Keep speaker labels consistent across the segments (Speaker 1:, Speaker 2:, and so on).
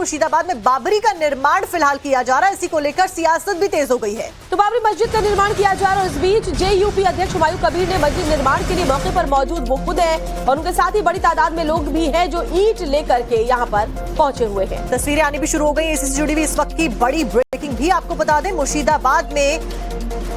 Speaker 1: मुर्शिदाबाद में बाबरी का निर्माण फिलहाल किया जा रहा है, इसी को लेकर सियासत भी तेज हो गई है।
Speaker 2: तो बाबरी मस्जिद का निर्माण किया जा रहा है। इस बीच जेयूपी अध्यक्ष हुमायूं कबीर ने मस्जिद निर्माण के लिए मौके पर मौजूद वो खुद है और उनके साथ ही बड़ी तादाद में लोग भी हैं जो ईंट लेकर के यहाँ पर पहुंचे हुए हैं।
Speaker 1: तस्वीरें आनी भी शुरू हो गई। इससे जुड़ी हुई इस वक्त की बड़ी ब्रेकिंग भी आपको बता दें, मुर्शिदाबाद में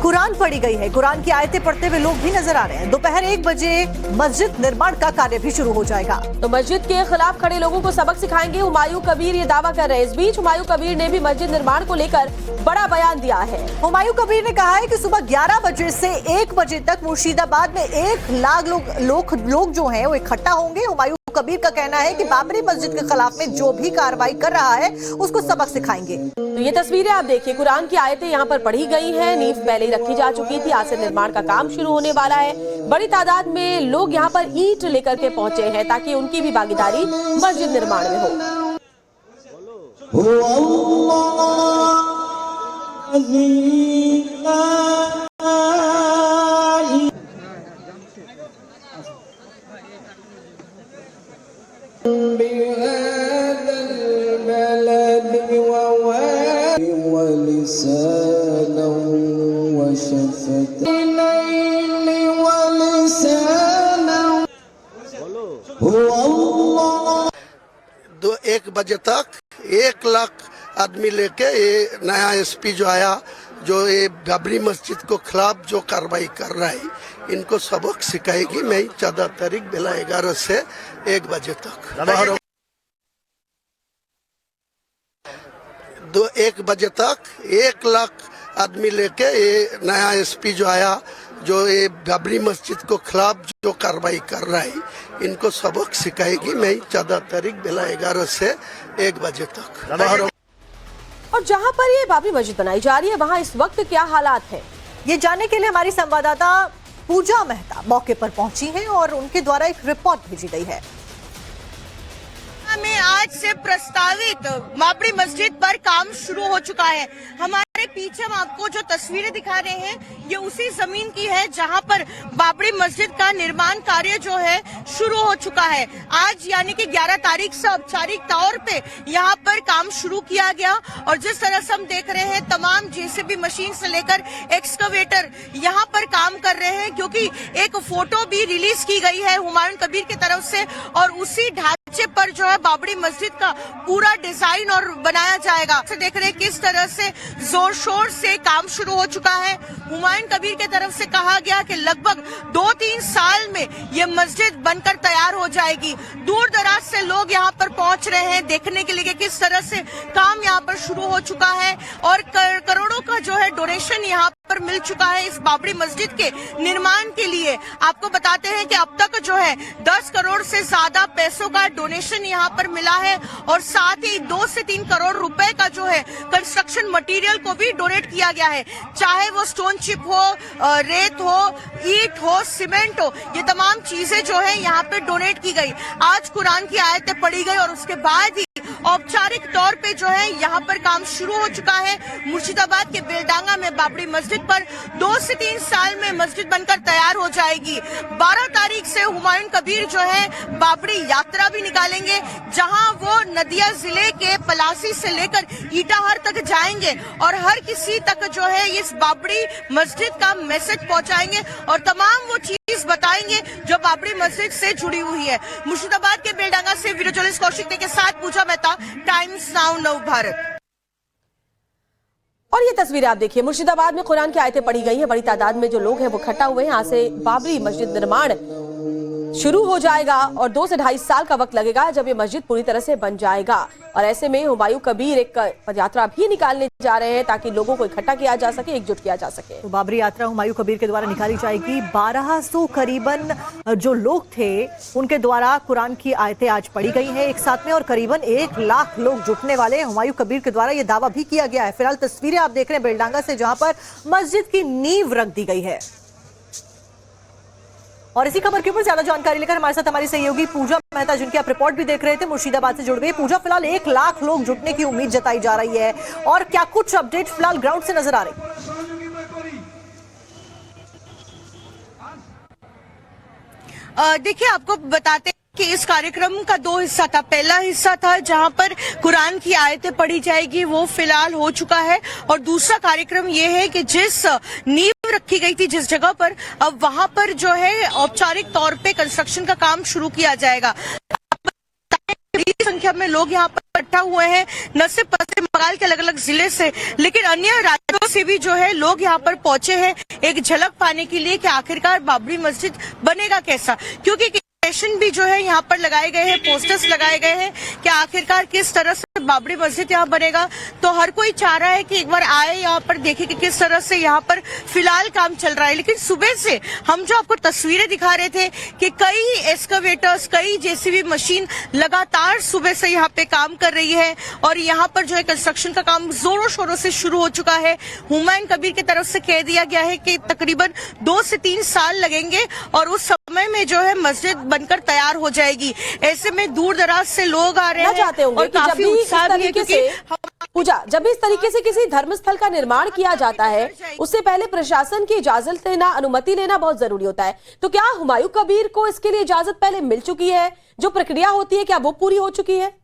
Speaker 1: कुरान पढ़ी गई है। कुरान की आयतें पढ़ते हुए लोग भी नजर आ रहे हैं। दोपहर 1 बजे मस्जिद निर्माण का कार्य भी शुरू हो जाएगा।
Speaker 2: तो मस्जिद के खिलाफ खड़े लोगों को सबक सिखाएंगे हुमायूं कबीर, ये दावा कर रहे हैं। इस बीच हुमायूं कबीर ने भी मस्जिद निर्माण को लेकर बड़ा बयान दिया है।
Speaker 1: हुमायूं कबीर ने कहा है कि सुबह 11 बजे से 1 बजे तक मुर्शिदाबाद में 1 लाख लोग जो हैं वो इकट्ठा होंगे। हुमायूं कबीर का कहना है कि बाबरी मस्जिद के खिलाफ में जो भी कार्रवाई कर रहा है उसको सबक सिखाएंगे।
Speaker 2: तो ये तस्वीरें आप देखिए, कुरान की आयतें यहाँ पर पढ़ी गई हैं, नींव पहले ही रखी जा चुकी थी, आज से निर्माण का काम शुरू होने वाला है। बड़ी तादाद में लोग यहाँ पर ईंट लेकर के पहुंचे हैं ताकि उनकी भी भागीदारी मस्जिद निर्माण में हो।
Speaker 3: दो 1 बजे तक 1 लाख आदमी लेके ये नया एसपी जो आया, जो ये बाबरी मस्जिद को खिलाफ जो कार्रवाई कर रहा है, इनको सबक सिखाएगी। मैं 14 तारीख बेला 11 से 1 बजे तक 1 बजे तक 1 लाख आदमी लेके ये नया एसपी जो आया, जो ये बाबरी मस्जिद को खिलाफ जो कार्रवाई कर रहा है, इनको सबक सिखाएगी। मैं 14 तारीख बेला 11 से 1 बजे तक।
Speaker 2: और जहाँ पर ये बाबरी मस्जिद बनाई जा रही है वहाँ इस वक्त क्या हालात है,
Speaker 1: ये जानने के लिए हमारी संवाददाता पूजा मेहता मौके पर पहुंची हैं और उनके द्वारा एक रिपोर्ट भेजी गई है।
Speaker 4: में आज से प्रस्तावित बाबरी मस्जिद पर काम शुरू हो चुका है। हमारे पीछे हम आपको जो तस्वीरें दिखा रहे हैं ये उसी जमीन की है जहां पर बाबरी मस्जिद का निर्माण कार्य जो है शुरू हो चुका है। आज यानी कि 11 तारीख से औपचारिक तौर पे यहां पर काम शुरू किया गया और जिस तरह से हम देख रहे हैं तमाम जेसीबी मशीन से लेकर एक्सकवेटर यहां पर काम कर रहे हैं, क्योंकि एक फोटो भी रिलीज की गई है हुमायूं कबीर की तरफ से और उसी ढांचे पर जो है बाबरी मस्जिद का पूरा डिजाइन और बनाया जाएगा। देख रहे हैं किस तरह से जोर शोर से काम शुरू हो चुका है। हुमायूं कबीर की तरफ से कहा गया कि लगभग 2-3 साल में ये मस्जिद बनकर तैयार हो जाएगी। दूर दराज से लोग यहाँ पर पहुंच रहे हैं देखने के लिए कि किस तरह से काम यहाँ पर शुरू हो चुका है और करोड़ों का जो है डोनेशन यहाँ पर मिल चुका है इस बाबरी मस्जिद के निर्माण के लिए। आपको बताते हैं कि अब तक जो है 10 करोड़ से ज्यादा पैसों का डोनेशन यहाँ पर मिला है और साथ ही 2 से 3 करोड़ रुपए का जो है कंस्ट्रक्शन मटेरियल को भी डोनेट किया गया है, चाहे वो स्टोन चिप हो, रेत हो, ईंट हो, सीमेंट हो, ये तमाम चीजें जो है यहाँ पे डोनेट की गई। आज कुरान की आयतें पढ़ी गई और उसके बाद ही औपचारिक तौर पे जो है यहाँ पर काम शुरू हो चुका है। मुर्शिदाबाद के बेलडांगा में बाबरी मस्जिद पर 2 से 3 साल में मस्जिद बनकर तैयार हो जाएगी। 12 तारीख से हुमायूं कबीर जो है बाबरी यात्रा भी निकालेंगे, जहां वो नदिया जिले के पलासी से लेकर ईटाहर तक जाएंगे और हर किसी तक जो है इस बाबरी मस्जिद का मैसेज पहुंचाएंगे और तमाम वो चीज बताएंगे जो बाबरी मस्जिद से जुड़ी हुई है। मुर्शिदाबाद के बेलडांगा से वीडियो जर्नलिस्ट कौशिक के साथ पूजा मेहता, टाइम्स नाउ नव भारत।
Speaker 2: और ये तस्वीरें आप देखिए, मुर्शिदाबाद में कुरान की आयतें पढ़ी गई हैं, बड़ी तादाद में जो लोग हैं वो इकट्ठा हुए हैं। यहाँ से बाबरी मस्जिद निर्माण शुरू हो जाएगा और 2 से 2.5 साल का वक्त लगेगा जब ये मस्जिद पूरी तरह से बन जाएगा। और ऐसे में हुमायूं कबीर एक पदयात्रा भी निकालने जा रहे हैं ताकि लोगों को इकट्ठा किया जा सके, एकजुट किया जा सके।
Speaker 1: तो बाबरी यात्रा हुमायूं कबीर के द्वारा निकाली जाएगी। 1200 करीबन जो लोग थे उनके द्वारा कुरान की आयतें आज पढ़ी गई हैं एक साथ में और करीबन 1 लाख लोग जुटने वाले हैं। हुमायूं कबीर के द्वारा ये दावा भी किया गया है। फिलहाल तस्वीरें आप देख रहे हैं बेलडांगा से, जहां पर मस्जिद की नींव रख दी गई है। और इसी खबर के ऊपर ज्यादा जानकारी लेकर हमारे साथ हमारी सहयोगी पूजा मेहता, जिनकी आप रिपोर्ट भी देख रहे थे, मुर्शिदाबाद से जुड़ गई। पूजा, फिलहाल 1 लाख लोग जुटने की उम्मीद जताई जा रही है और क्या कुछ अपडेट फिलहाल ग्राउंड से नजर आ रही?
Speaker 4: देखिए, आपको बताते कि इस कार्यक्रम का दो हिस्सा था। पहला हिस्सा था जहां पर कुरान की आयतें पढ़ी जाएगी, वो फिलहाल हो चुका है। और दूसरा कार्यक्रम ये है कि जिस नींव रखी गई थी जिस जगह पर, अब वहां पर जो है औपचारिक तौर पे कंस्ट्रक्शन का काम शुरू किया जाएगा। बड़ी संख्या में लोग यहाँ पर इकट्ठा हुए हैं, न सिर्फ पश्चिम बंगाल के अलग अलग जिले से, लेकिन अन्य राज्यों से भी जो है लोग यहाँ पर पहुंचे हैं एक झलक पाने के लिए कि आखिरकार बाबरी मस्जिद बनेगा कैसा। क्योंकि स्टेशन भी जो है यहाँ पर लगाए गए हैं, पोस्टर्स लगाए गए हैं कि आखिरकार किस तरह से बाबरी मस्जिद यहाँ बनेगा। तो हर कोई चाह रहा है कि एक बार आए यहाँ पर देखे कि किस तरह से यहाँ पर फिलहाल काम चल रहा है। लेकिन सुबह से हम जो आपको तस्वीरें दिखा रहे थे कि कई एक्सकवेटर्स, कई जेसीबी मशीन लगातार सुबह से यहाँ पे काम कर रही है और यहाँ पर जो है कंस्ट्रक्शन का काम जोरों शोरों से शुरू हो चुका है। हुमायूं कबीर की तरफ से कह दिया गया है कि तकरीबन 2 से 3 साल लगेंगे और उस समय में जो है मस्जिद बनकर तैयार हो जाएगी। ऐसे में दूर दराज से लोग आ रहे हैं
Speaker 2: चाहते होंगे
Speaker 4: और
Speaker 2: कि जब
Speaker 4: काफी
Speaker 2: भी इस
Speaker 4: उत्साह भी है,
Speaker 2: तरीके
Speaker 4: क्योंकि
Speaker 2: से पूजा, जब भी इस तरीके से किसी धर्म स्थल का निर्माण किया जाता है उससे पहले प्रशासन की इजाजत लेना, अनुमति लेना बहुत जरूरी होता है। तो क्या हुमायूं कबीर को इसके लिए इजाजत पहले मिल चुकी है? जो प्रक्रिया होती है क्या वो पूरी हो चुकी है?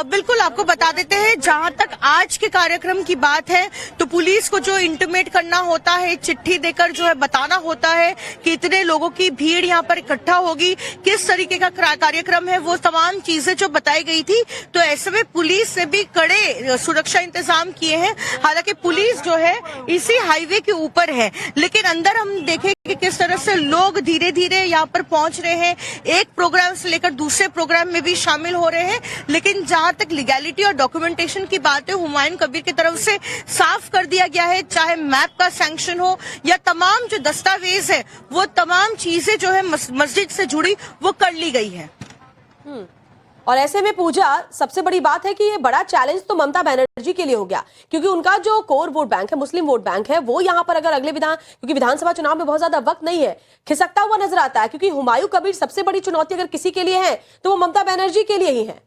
Speaker 4: बिल्कुल आपको बता देते हैं, जहां तक आज के कार्यक्रम की बात है तो पुलिस को जो इंटीमेट करना होता है, चिट्ठी देकर जो है बताना होता है कि इतने लोगों की भीड़ यहाँ पर इकट्ठा होगी, किस तरीके का कार्यक्रम है, वो तमाम चीजें जो बताई गई थी। तो ऐसे में पुलिस ने भी कड़े सुरक्षा इंतजाम किए हैं। हालांकि पुलिस जो है इसी हाईवे के ऊपर है, लेकिन अंदर हम देखें कि किस तरह से लोग धीरे धीरे यहाँ पर पहुंच रहे हैं, एक प्रोग्राम से लेकर दूसरे प्रोग्राम में भी शामिल हो रहे हैं। लेकिन जहां तक लीगैलिटी और डॉक्यूमेंटेशन की बात है, हुमायूं कबीर की तरफ से साफ कर दिया गया है, चाहे मैप का सैंक्शन हो या तमाम जो दस्तावेज है, वो तमाम चीजें जो है मस्जिद से जुड़ी वो कर ली गई है।
Speaker 2: और ऐसे में पूजा, सबसे बड़ी बात है कि ये बड़ा चैलेंज तो ममता बनर्जी के लिए हो गया, क्योंकि उनका जो कोर वोट बैंक है, मुस्लिम वोट बैंक है, वो यहाँ पर अगर अगले क्योंकि विधानसभा चुनाव में बहुत ज्यादा वक्त नहीं है, खिसकता हुआ नजर आता है। क्योंकि हुमायूं कबीर सबसे बड़ी चुनौती अगर किसी के लिए है तो वो ममता बनर्जी के लिए ही है।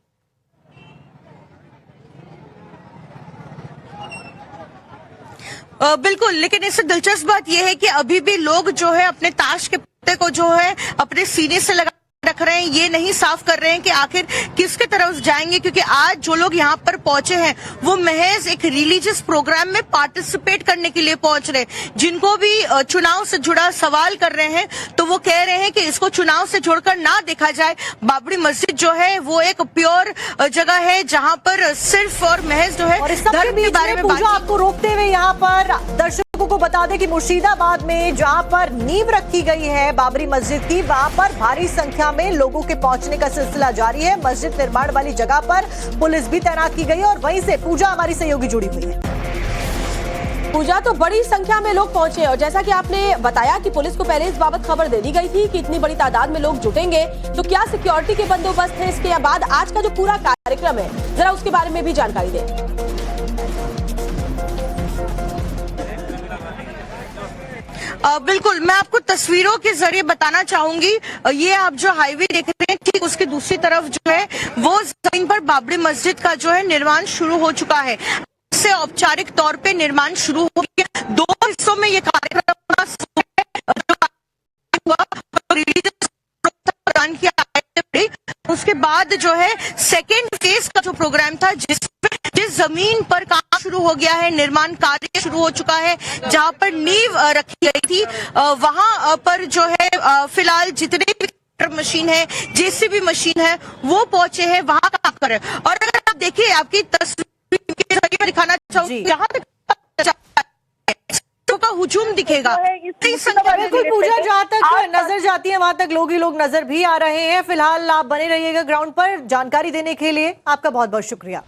Speaker 4: बिल्कुल, लेकिन इससे दिलचस्प बात यह है कि अभी भी लोग जो है अपने ताश के पत्ते को जो है अपने सीने से लगा रख रहे हैं, ये नहीं साफ कर रहे हैं कि आखिर किसके तरफ जाएंगे। क्योंकि आज जो लोग यहाँ पर पहुंचे हैं वो महज एक रिलीजियस प्रोग्राम में पार्टिसिपेट करने के लिए पहुंच रहे हैं। जिनको भी चुनाव से जुड़ा सवाल कर रहे हैं तो वो कह रहे हैं कि इसको चुनाव से जोड़कर ना देखा जाए। बाबरी मस्जिद जो है वो एक प्योर जगह है जहाँ पर सिर्फ और महज जो है
Speaker 1: और इस धर्म के बारे में पूजा आपको रोकते हुए यहाँ पर दर्शकों को बता दें कि मुर्शिदाबाद में जहां पर नींव रखी गई है बाबरी मस्जिद की, वहां पर भारी संख्या में लोगों के पहुंचने का सिलसिला जारी है। मस्जिद निर्माण वाली जगह पर पुलिस भी तैनात की गई है और वहीं से पूजा हमारी सहयोगी जुड़ी हुई है।
Speaker 2: पूजा, तो बड़ी संख्या में लोग पहुंचे और जैसा कि आपने बताया कि पुलिस को पहले इस बाबत खबर दे दी गई थी कि इतनी बड़ी तादाद में लोग जुटेंगे, तो क्या सिक्योरिटी के बंदोबस्त है इसके बाद आज का जो पूरा कार्यक्रम है, जरा उसके बारे में भी जानकारी दें।
Speaker 4: बिल्कुल, मैं आपको तस्वीरों के जरिए बताना चाहूंगी। ये आप जो हाईवे देख रहे हैं, ठीक उसके दूसरी तरफ जो है वो जमीन पर बाबरी मस्जिद का जो है निर्माण शुरू हो चुका है। इससे औपचारिक तौर पे निर्माण शुरू हो गया। 2 हिस्सों में ये कार्यक्रम उसके बाद जो है सेकेंड फेज का जो प्रोग्राम था, जिस जमीन पर काम शुरू हो गया है, निर्माण कार्य शुरू हो चुका है, जहां पर नींव रखी गई थी, वहां पर जो है फिलहाल जितने भी मशीन है, जेसीबी मशीन है, वो पहुंचे हैं, वहां काम कर रहे हैं। और अगर आप देखिए, आपकी तस्वीर के जरिए दिखाना चाहूंगी, जहां तक का हुजूम दिखेगा।
Speaker 1: बिल्कुल पूजा, जहां तक नजर जाती है वहां तक लोग ही लोग नजर भी आ रहे हैं। फिलहाल आप बने रहिएगा ग्राउंड पर। जानकारी देने के लिए आपका बहुत बहुत शुक्रिया।